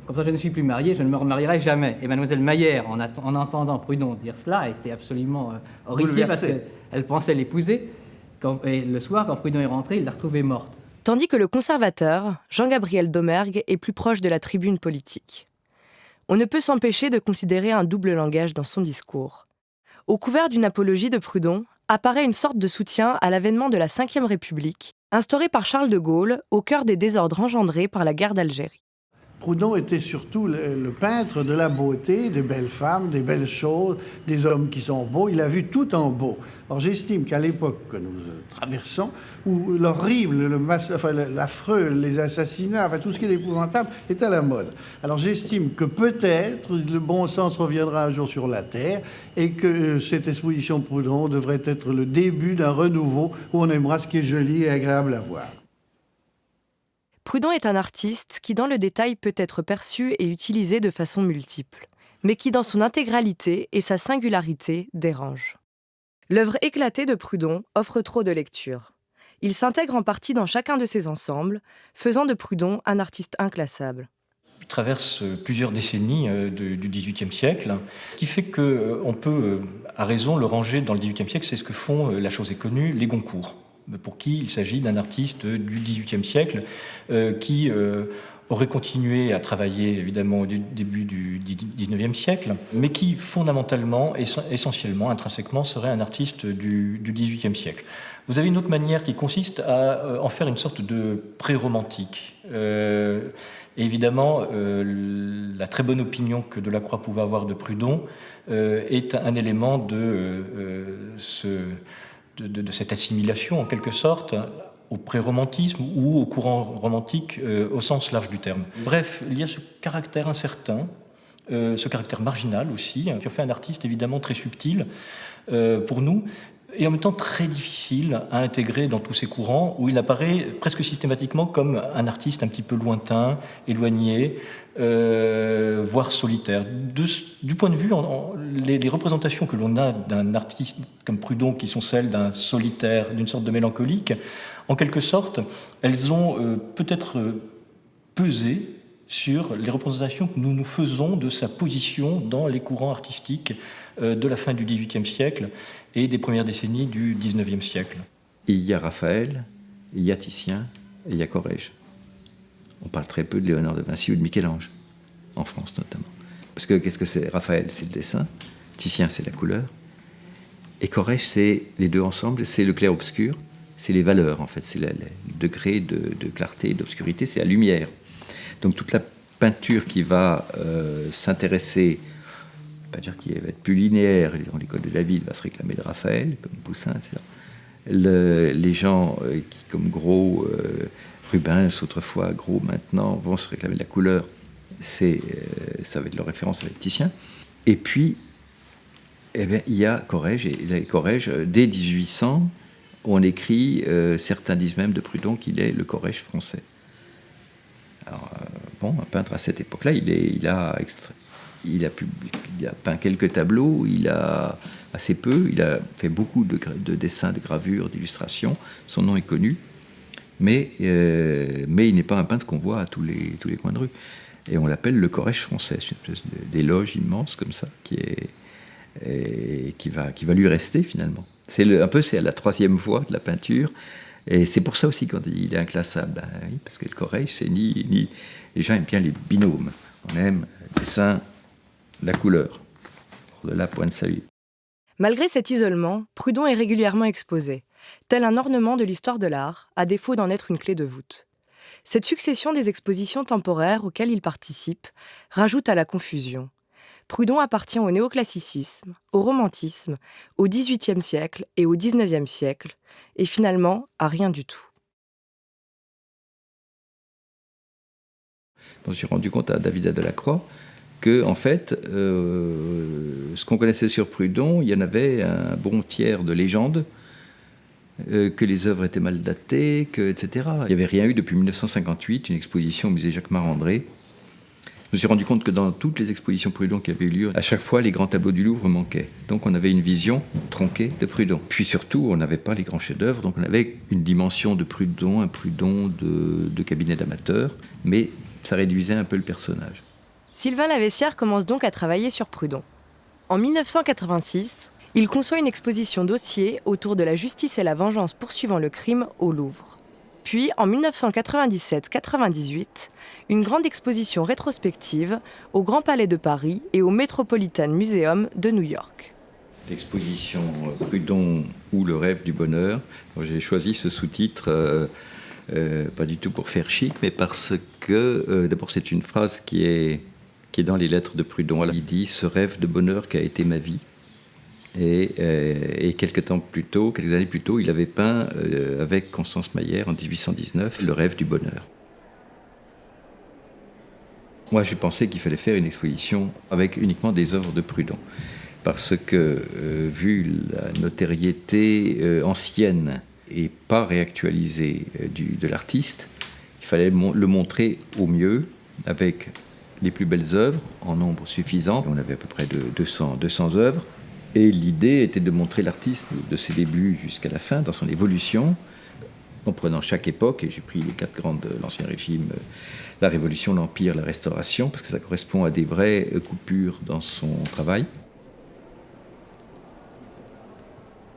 Speaker 8: comme ça je ne suis plus marié, je ne me remarierai jamais. » Et Mademoiselle Maillère, en entendant Prudhon dire cela, était absolument horrifiée parce qu'elle pensait l'épouser. Et le soir, quand Prudhon est rentré, il l'a retrouvée morte.
Speaker 2: Tandis que le conservateur, Jean-Gabriel Domergue, est plus proche de la tribune politique. On ne peut s'empêcher de considérer un double langage dans son discours. Au couvert d'une apologie de Prudhon, apparaît une sorte de soutien à l'avènement de la Ve République, instaurée par Charles de Gaulle au cœur des désordres engendrés par la guerre d'Algérie.
Speaker 9: Prudhon était surtout le peintre de la beauté, des belles femmes, des belles choses, des hommes qui sont beaux. Il a vu tout en beau. Alors j'estime qu'à l'époque que nous traversons, où l'horrible, l'affreux, les assassinats, tout ce qui est épouvantable est à la mode. Alors j'estime que peut-être le bon sens reviendra un jour sur la Terre et que cette exposition Prudhon devrait être le début d'un renouveau où on aimera ce qui est joli et agréable à voir.
Speaker 2: Prudhon est un artiste qui, dans le détail, peut être perçu et utilisé de façon multiple, mais qui, dans son intégralité et sa singularité, dérange. L'œuvre éclatée de Prudhon offre trop de lectures. Il s'intègre en partie dans chacun de ses ensembles, faisant de Prudhon un artiste inclassable.
Speaker 5: Il traverse plusieurs décennies du XVIIIe siècle, ce qui fait qu'on peut, à raison, le ranger dans le XVIIIe siècle. C'est ce que font, la chose est connue, les Goncourt, pour qui il s'agit d'un artiste du XVIIIe siècle qui aurait continué à travailler évidemment au début du XIXe siècle, mais qui fondamentalement, essentiellement, intrinsèquement, serait un artiste du XVIIIe siècle. Vous avez une autre manière qui consiste à en faire une sorte de pré-romantique. Et évidemment, la très bonne opinion que Delacroix pouvait avoir de Prudhon est un élément de cette assimilation, en quelque sorte, au pré-romantisme ou au courant romantique au sens large du terme. Bref, il y a ce caractère incertain ce caractère marginal aussi, qui en fait un artiste évidemment très subtil pour nous, et en même temps très difficile à intégrer dans tous ces courants, où il apparaît presque systématiquement comme un artiste un petit peu lointain, éloigné, voire solitaire. Du point de vue, les représentations que l'on a d'un artiste comme Prudhon, qui sont celles d'un solitaire, d'une sorte de mélancolique, en quelque sorte, elles ont peut-être pesé sur les représentations que nous nous faisons de sa position dans les courants artistiques de la fin du XVIIIe siècle et des premières décennies du XIXe siècle.
Speaker 3: Il y a Raphaël, il y a Titien et il y a Corrège. On parle très peu de Léonard de Vinci ou de Michel-Ange, en France notamment. Parce que qu'est-ce que c'est? Raphaël, c'est le dessin, Titien, c'est la couleur, et Corrège, c'est les deux ensemble, c'est le clair-obscur, c'est les valeurs en fait, c'est le degré de clarté et d'obscurité, c'est la lumière. Donc toute la peinture qui va s'intéresser, pas dire qu'il va être plus linéaire, dans l'école de la ville va se réclamer de Raphaël, comme Poussin, etc. Les gens qui, comme Gros, Rubens autrefois, Gros maintenant, vont se réclamer de la couleur, ça va être leur référence avec Titien. Et puis, eh bien, il y a Corrège, et Corrège, dès 1800, on écrit, certains disent même de Prudhon qu'il est le Corrège français. Alors, un peintre à cette époque-là, il a peint quelques tableaux, il a assez peu, il a fait beaucoup de dessins, de gravures, d'illustrations. Son nom est connu, mais il n'est pas un peintre qu'on voit à tous les coins de rue. Et on l'appelle le Corrège français. C'est une espèce d'éloge immense comme ça qui va lui rester finalement. C'est la troisième voie de la peinture. Et c'est pour ça aussi quand il est inclassable. Oui, parce que le Corrège, c'est ni les gens aiment bien les binômes. On aime le dessin, la couleur. De là, point de salut.
Speaker 2: Malgré cet isolement, Prudhon est régulièrement exposé, tel un ornement de l'histoire de l'art, à défaut d'en être une clé de voûte. Cette succession des expositions temporaires auxquelles il participe rajoute à la confusion. Prudhon appartient au néoclassicisme, au romantisme, au XVIIIe siècle et au XIXe siècle, et finalement à rien du tout.
Speaker 3: Je me suis rendu compte à David Delacroix que, en fait, ce qu'on connaissait sur Prudhon, il y en avait un bon tiers de légendes, que les œuvres étaient mal datées, etc. Il n'y avait rien eu depuis 1958, une exposition au musée Jacquemart-André. Je me suis rendu compte que dans toutes les expositions Prudhon qui avaient eu lieu, à chaque fois, les grands tableaux du Louvre manquaient. Donc on avait une vision tronquée de Prudhon. Puis surtout, on n'avait pas les grands chefs-d'œuvre, donc on avait une dimension de Prudhon, un Prudhon de cabinet d'amateurs, mais ça réduisait un peu le personnage.
Speaker 2: Sylvain Lavessière commence donc à travailler sur Prudhon. En 1986, il conçoit une exposition dossier autour de la justice et la vengeance poursuivant le crime au Louvre. Puis, en 1997-98, une grande exposition rétrospective au Grand Palais de Paris et au Metropolitan Museum de New York.
Speaker 3: L'exposition Prudhon ou le rêve du bonheur. J'ai choisi ce sous-titre, pas du tout pour faire chic, mais parce que, d'abord, c'est une phrase qui est dans les lettres de Prudhon. Il dit « Ce rêve de bonheur qui a été ma vie ». Et quelques années plus tôt, il avait peint avec Constance Mayer en 1819 le rêve du bonheur. Moi, j'ai pensé qu'il fallait faire une exposition avec uniquement des œuvres de Prudhon, parce que vu la notoriété ancienne et pas réactualisée de l'artiste, il fallait le montrer au mieux avec les plus belles œuvres en nombre suffisant. On avait à peu près 200 œuvres. Et l'idée était de montrer l'artiste de ses débuts jusqu'à la fin, dans son évolution, en prenant chaque époque, et j'ai pris les 4 grandes de l'Ancien Régime, la Révolution, l'Empire, la Restauration, parce que ça correspond à des vraies coupures dans son travail.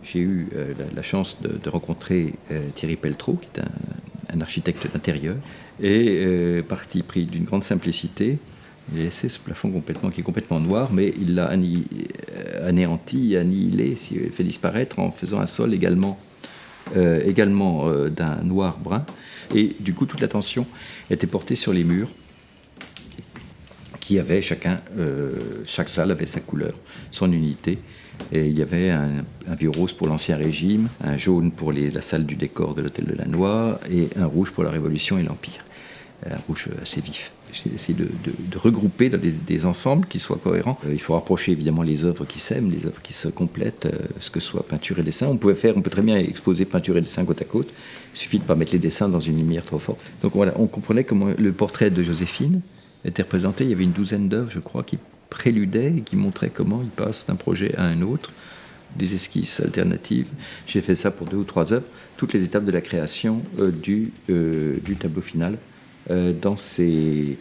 Speaker 3: J'ai eu la chance de rencontrer Thierry Pelletreau, qui est un architecte d'intérieur, et parti pris d'une grande simplicité. Il a laissé ce plafond qui est complètement noir, mais il l'a anéanti, annihilé, fait disparaître en faisant un sol également d'un noir brun. Et du coup, toute l'attention était portée sur les murs, qui avaient chaque salle avait sa couleur, son unité. Et il y avait un vieux rose pour l'Ancien Régime, un jaune pour la salle du décor de l'Hôtel de la Noix, et un rouge pour la Révolution et l'Empire. un rouge assez vif. J'ai essayé de regrouper dans des ensembles qui soient cohérents. Il faut rapprocher évidemment les œuvres qui s'aiment, les œuvres qui se complètent, ce que soit peinture et dessin. On peut très bien exposer peinture et dessin côte à côte. Il suffit de ne pas mettre les dessins dans une lumière trop forte. Donc voilà, on comprenait comment le portrait de Joséphine était représenté. Il y avait une douzaine d'œuvres, je crois, qui préludaient et qui montraient comment il passe d'un projet à un autre, des esquisses alternatives. J'ai fait ça pour 2 ou 3 œuvres, toutes les étapes de la création du tableau final. Dans les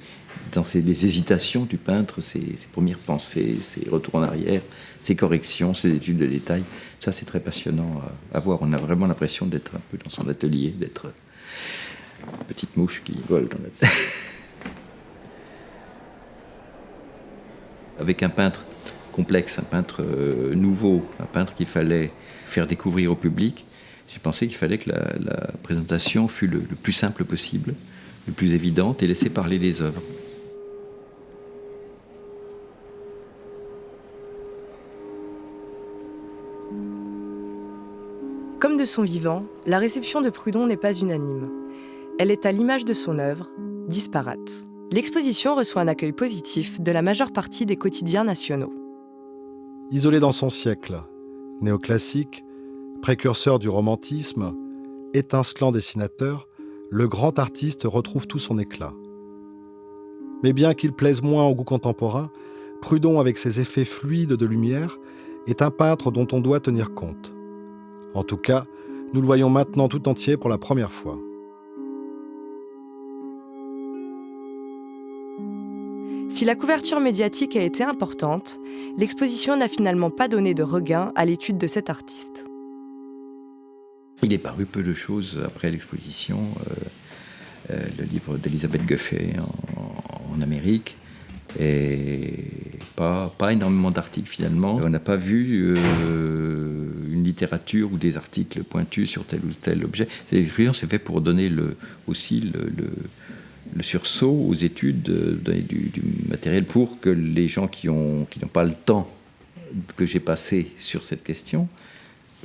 Speaker 3: hésitations du peintre, ses premières pensées, ses retours en arrière, ses corrections, ses études de détail. Ça, c'est très passionnant à voir. On a vraiment l'impression d'être un peu dans son atelier, d'être une petite mouche qui vole dans la tête. Avec un peintre complexe, un peintre nouveau, un peintre qu'il fallait faire découvrir au public, j'ai pensé qu'il fallait que la présentation fût le plus simple possible, le plus évidente, et laisser parler les œuvres.
Speaker 2: Comme de son vivant, la réception de Prudhon n'est pas unanime. Elle est à l'image de son œuvre, disparate. L'exposition reçoit un accueil positif de la majeure partie des quotidiens nationaux.
Speaker 1: Isolé dans son siècle, néoclassique, précurseur du romantisme, étincelant dessinateur, le grand artiste retrouve tout son éclat. Mais bien qu'il plaise moins au goût contemporain, Prudhon, avec ses effets fluides de lumière, est un peintre dont on doit tenir compte. En tout cas, nous le voyons maintenant tout entier pour la première fois.
Speaker 2: Si la couverture médiatique a été importante, l'exposition n'a finalement pas donné de regain à l'étude de cet artiste.
Speaker 3: Il est paru peu de choses après l'exposition. Le livre d'Elisabeth Goffey en Amérique, et pas énormément d'articles finalement. On n'a pas vu une littérature ou des articles pointus sur tel ou tel objet. L'exposition s'est faite pour donner aussi le sursaut aux études, donner du matériel pour que les gens qui n'ont pas le temps que j'ai passé sur cette question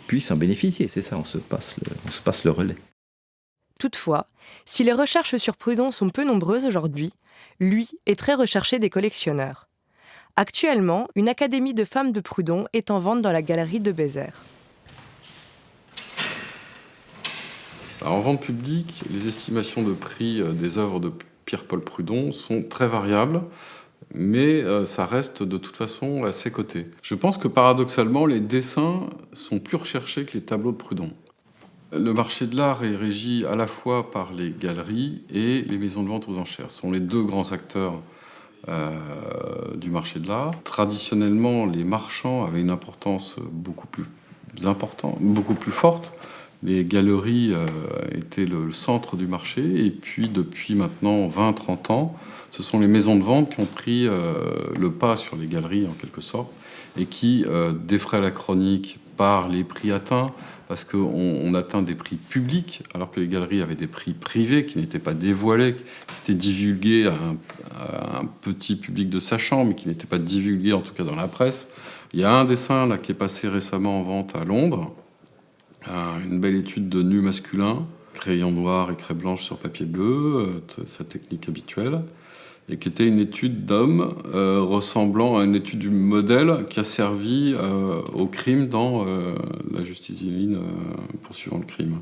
Speaker 3: puissent en bénéficier. C'est ça, on se passe le relais.
Speaker 2: Toutefois, si les recherches sur Prudhon sont peu nombreuses aujourd'hui, lui est très recherché des collectionneurs. Actuellement, une académie de femmes de Prudhon est en vente dans la galerie de Bézère.
Speaker 10: Alors, en vente publique, les estimations de prix des œuvres de Pierre-Paul Prudhon sont très variables, mais ça reste de toute façon assez coté. Je pense que paradoxalement, les dessins sont plus recherchés que les tableaux de Prudhon. Le marché de l'art est régi à la fois par les galeries et les maisons de vente aux enchères. Ce sont les 2 grands acteurs du marché de l'art. Traditionnellement, les marchands avaient une importance beaucoup plus forte. Les galeries étaient le centre du marché, et puis depuis maintenant 20-30 ans, ce sont les maisons de vente qui ont pris le pas sur les galeries en quelque sorte, et qui défraient la chronique par les prix atteints, parce qu'on atteint des prix publics, alors que les galeries avaient des prix privés qui n'étaient pas dévoilés, qui étaient divulgués à un petit public de sachants, mais qui n'étaient pas divulgués en tout cas dans la presse. Il y a un dessin là qui est passé récemment en vente à Londres, une belle étude de nu masculin, crayon noir et craie blanche sur papier bleu, sa technique habituelle, et qui était une étude d'homme ressemblant à une étude du modèle qui a servi au crime dans la justice divine poursuivant le crime.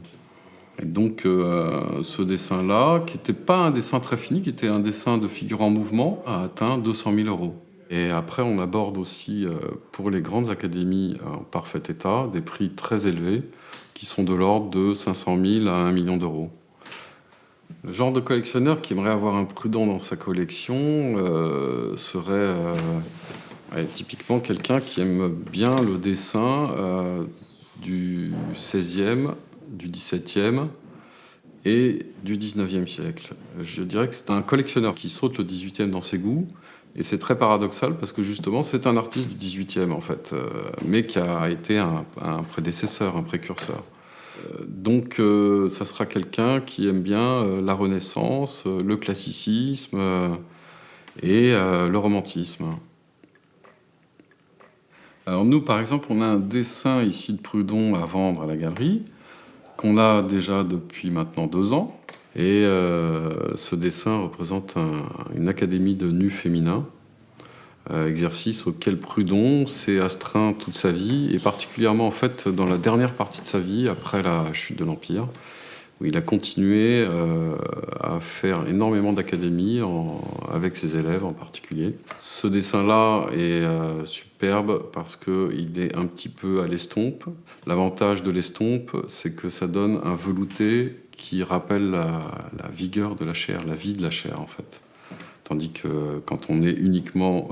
Speaker 10: Et donc ce dessin-là, qui n'était pas un dessin très fini, qui était un dessin de figure en mouvement, a atteint 200 000 €. Et après, on aborde aussi, pour les grandes académies en parfait état, des prix très élevés, qui sont de l'ordre de 500 000 à 1 million d'euros. Le genre de collectionneur qui aimerait avoir un Prudhon dans sa collection serait typiquement quelqu'un qui aime bien le dessin du XVIe, du XVIIe et du XIXe siècle. Je dirais que c'est un collectionneur qui saute le XVIIIe dans ses goûts, et c'est très paradoxal parce que justement c'est un artiste du XVIIIe en fait, mais qui a été un prédécesseur, un précurseur. Donc ça sera quelqu'un qui aime bien la Renaissance, le classicisme et le romantisme. Alors nous, par exemple, on a un dessin ici de Prudhon à vendre à la galerie, qu'on a déjà depuis maintenant 2 ans, Et ce dessin représente une académie de nus féminins, exercice auquel Prudhon s'est astreint toute sa vie, et particulièrement en fait dans la dernière partie de sa vie, après la chute de l'Empire, où il a continué à faire énormément d'académies avec ses élèves en particulier. Ce dessin-là est superbe parce qu'il est un petit peu à l'estompe. L'avantage de l'estompe, c'est que ça donne un velouté qui rappelle la vigueur de la chair, la vie de la chair en fait. Tandis que quand on est uniquement,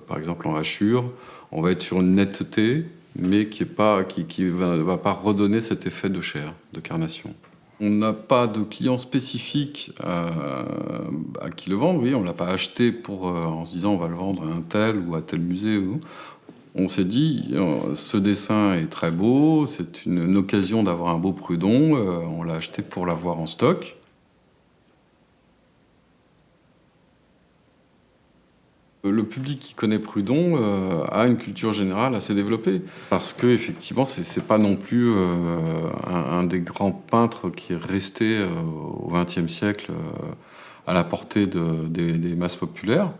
Speaker 10: par exemple en hachure, on va être sur une netteté, mais qui ne va pas redonner cet effet de chair, de carnation. On n'a pas de client spécifique à qui le vendre. Oui, on ne l'a pas acheté en se disant on va le vendre à un tel ou à tel musée. On s'est dit, ce dessin est très beau, c'est une occasion d'avoir un beau Prudhon. On l'a acheté pour l'avoir en stock. Le public qui connaît Prudhon a une culture générale assez développée, parce que effectivement, c'est pas non plus un des grands peintres qui est resté au XXe siècle à la portée des masses populaires.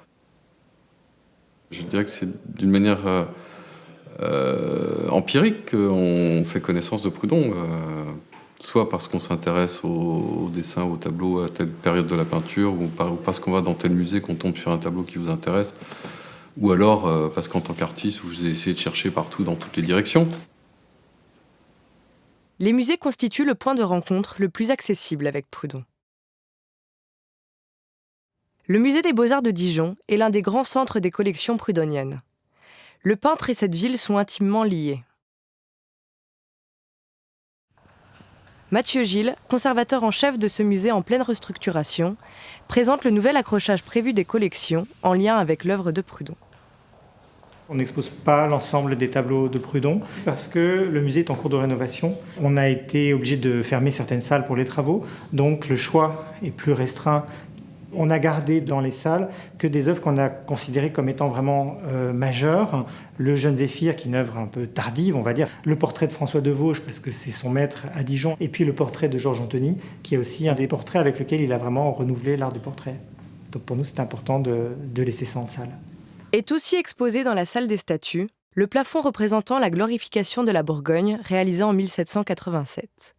Speaker 10: Je dirais que c'est d'une manière empirique qu'on fait connaissance de Prudhon. Soit parce qu'on s'intéresse au dessin, au tableau à telle période de la peinture, ou parce qu'on va dans tel musée qu'on tombe sur un tableau qui vous intéresse, ou alors parce qu'en tant qu'artiste, vous essayez de chercher partout dans toutes les directions.
Speaker 2: Les musées constituent le point de rencontre le plus accessible avec Prudhon. Le musée des Beaux-Arts de Dijon est l'un des grands centres des collections prudhoniennes. Le peintre et cette ville sont intimement liés. Mathieu Gilles, conservateur en chef de ce musée en pleine restructuration, présente le nouvel accrochage prévu des collections en lien avec l'œuvre de Prudhon.
Speaker 4: On n'expose pas l'ensemble des tableaux de Prudhon parce que le musée est en cours de rénovation. On a été obligé de fermer certaines salles pour les travaux, donc le choix est plus restreint. On a gardé dans les salles que des œuvres qu'on a considérées comme étant vraiment majeures. Le Jeune Zéphyr, qui est une œuvre un peu tardive, on va dire. Le portrait de François de Vosges, parce que c'est son maître à Dijon. Et puis le portrait de Georges Antony, qui est aussi un des portraits avec lequel il a vraiment renouvelé l'art du portrait. Donc pour nous, c'est important de laisser ça en salle.
Speaker 2: Est aussi exposé dans la salle des statues le plafond représentant la glorification de la Bourgogne, réalisé en 1787.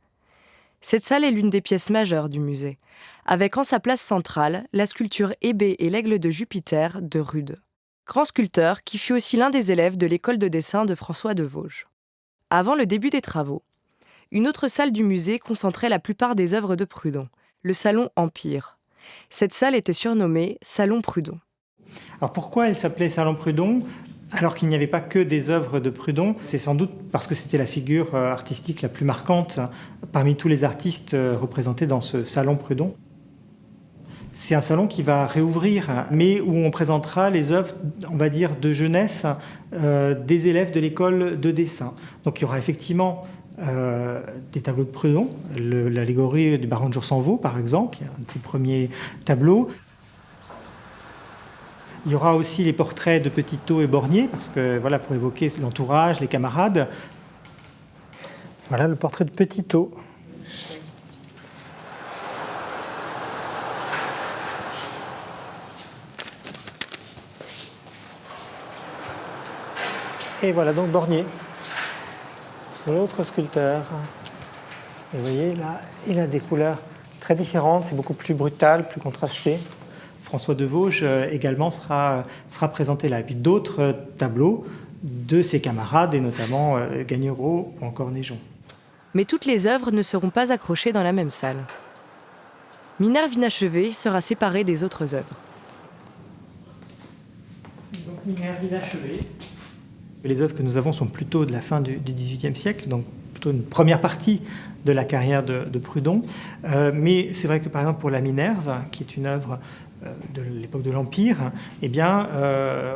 Speaker 2: Cette salle est l'une des pièces majeures du musée, avec en sa place centrale la sculpture Hébé et l'aigle de Jupiter de Rude, grand sculpteur qui fut aussi l'un des élèves de l'école de dessin de François de Vosges. Avant le début des travaux, une autre salle du musée concentrait la plupart des œuvres de Prudhon, le salon Empire. Cette salle était surnommée Salon Prudhon.
Speaker 4: Alors pourquoi elle s'appelait Salon Prudhon ? Alors qu'il n'y avait pas que des œuvres de Prudhon, c'est sans doute parce que c'était la figure artistique la plus marquante parmi tous les artistes représentés dans ce salon Prudhon. C'est un salon qui va réouvrir, mais où on présentera les œuvres, on va dire, de jeunesse des élèves de l'école de dessin. Donc il y aura effectivement des tableaux de Prudhon, l'allégorie du baron de Joursanvaux, par exemple, un de ses premiers tableaux. Il y aura aussi les portraits de Petitot et Bornier, parce que voilà, pour évoquer l'entourage, les camarades. Voilà le portrait de Petitot. Et voilà donc Bornier, l'autre sculpteur. Et vous voyez là, il a des couleurs très différentes, c'est beaucoup plus brutal, plus contrasté. François de Vosges également sera présenté là. Et puis d'autres tableaux de ses camarades, et notamment Gagnereau ou encore Neigeon.
Speaker 2: Mais toutes les œuvres ne seront pas accrochées dans la même salle. Minerve inachevée sera séparée des autres œuvres.
Speaker 4: Donc Minerve inachevée. Les œuvres que nous avons sont plutôt de la fin du XVIIIe siècle, donc plutôt une première partie de la carrière de Prudhon. Mais c'est vrai que par exemple pour la Minerve, qui est une œuvre de l'époque de l'Empire, eh bien,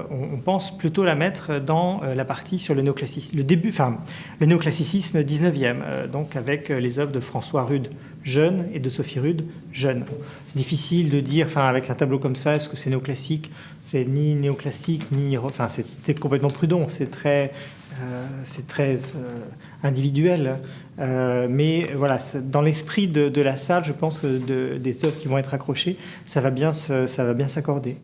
Speaker 4: on pense plutôt la mettre dans la partie sur le néoclassicisme, le néoclassicisme 19e, donc avec les œuvres de François Rude jeune et de Sophie Rude jeune. C'est difficile de dire, avec un tableau comme ça, est-ce que c'est néoclassique ? C'est ni néoclassique, ni... c'est complètement Prudhon, c'est très c'est très individuel. Mais voilà, dans l'esprit de la salle, je pense que des œuvres qui vont être accrochées, ça va bien s'accorder.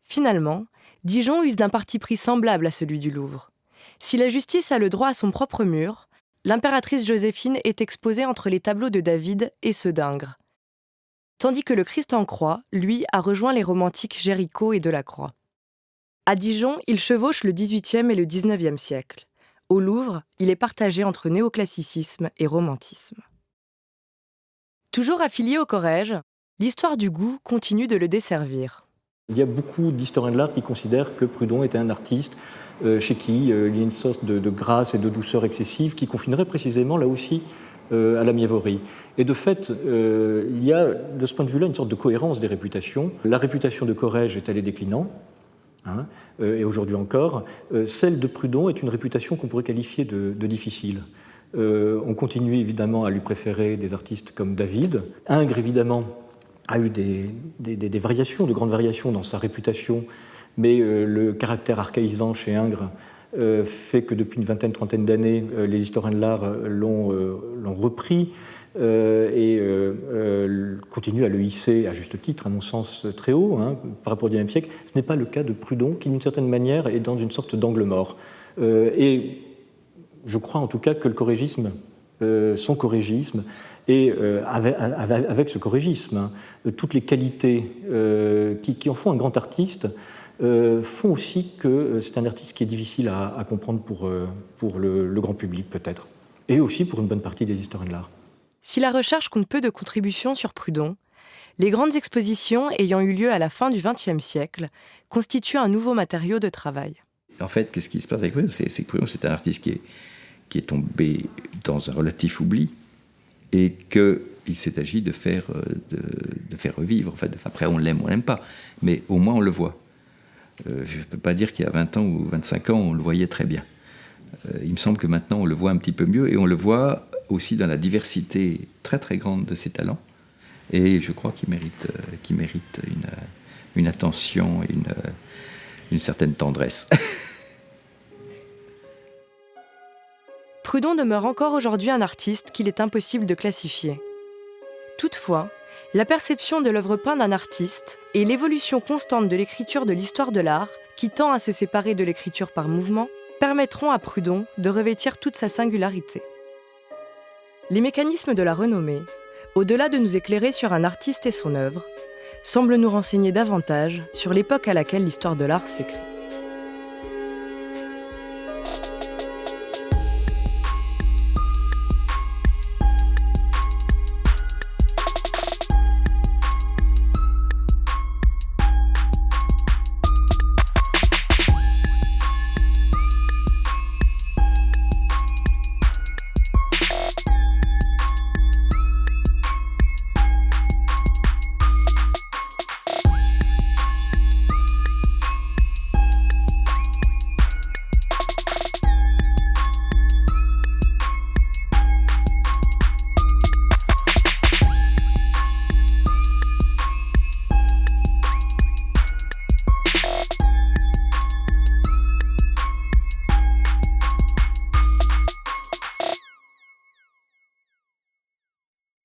Speaker 2: Finalement, Dijon use d'un parti pris semblable à celui du Louvre. Si la justice a le droit à son propre mur, l'impératrice Joséphine est exposée entre les tableaux de David et ceux d'Ingres. Tandis que le Christ en croix, lui, a rejoint les romantiques Géricault et Delacroix. À Dijon, il chevauche le XVIIIe et le XIXe siècle. Au Louvre, il est partagé entre néoclassicisme et romantisme. Toujours affilié au Corrège, l'histoire du goût continue de le desservir.
Speaker 5: Il y a beaucoup d'historiens de l'art qui considèrent que Prudhon était un artiste chez qui il y a une sorte de grâce et de douceur excessive qui confinerait précisément là aussi à la mièvrerie. Et de fait, il y a de ce point de vue-là une sorte de cohérence des réputations. La réputation de Corrège est allée déclinant, et aujourd'hui encore. Celle de Prudhon est une réputation qu'on pourrait qualifier de difficile. On continue évidemment à lui préférer des artistes comme David. Ingres, évidemment, a eu des variations, de grandes variations dans sa réputation, mais le caractère archaïsant chez Ingres fait que depuis une vingtaine, trentaine d'années, les historiens de l'art l'ont repris et continuent à le hisser, à juste titre, à mon sens, très haut par rapport au XIXe siècle. Ce n'est pas le cas de Prudhon, qui d'une certaine manière est dans une sorte d'angle mort. Et je crois en tout cas que le corrégisme, son corrégisme, et avec ce corrégisme, toutes les qualités qui en font un grand artiste, font aussi que c'est un artiste qui est difficile à comprendre pour le grand public peut-être, et aussi pour une bonne partie des historiens de l'art.
Speaker 2: Si la recherche compte peu de contributions sur Prudhon, les grandes expositions ayant eu lieu à la fin du XXe siècle constituent un nouveau matériau de travail.
Speaker 3: En fait, qu'est-ce qui se passe avec Prudhon ? C'est que Prudhon, c'est un artiste qui est tombé dans un relatif oubli et qu'il s'est agi de faire revivre. En fait, après, on l'aime, on l'aime pas, mais au moins on le voit. Je ne peux pas dire qu'il y a 20 ans ou 25 ans, on le voyait très bien. Il me semble que maintenant, on le voit un petit peu mieux et on le voit aussi dans la diversité très très grande de ses talents. Et je crois qu'il mérite une attention et une certaine tendresse.
Speaker 2: Prudhon demeure encore aujourd'hui un artiste qu'il est impossible de classifier. Toutefois, la perception de l'œuvre peinte d'un artiste et l'évolution constante de l'écriture de l'histoire de l'art, qui tend à se séparer de l'écriture par mouvement, permettront à Prudhon de revêtir toute sa singularité. Les mécanismes de la renommée, au-delà de nous éclairer sur un artiste et son œuvre, semblent nous renseigner davantage sur l'époque à laquelle l'histoire de l'art s'écrit.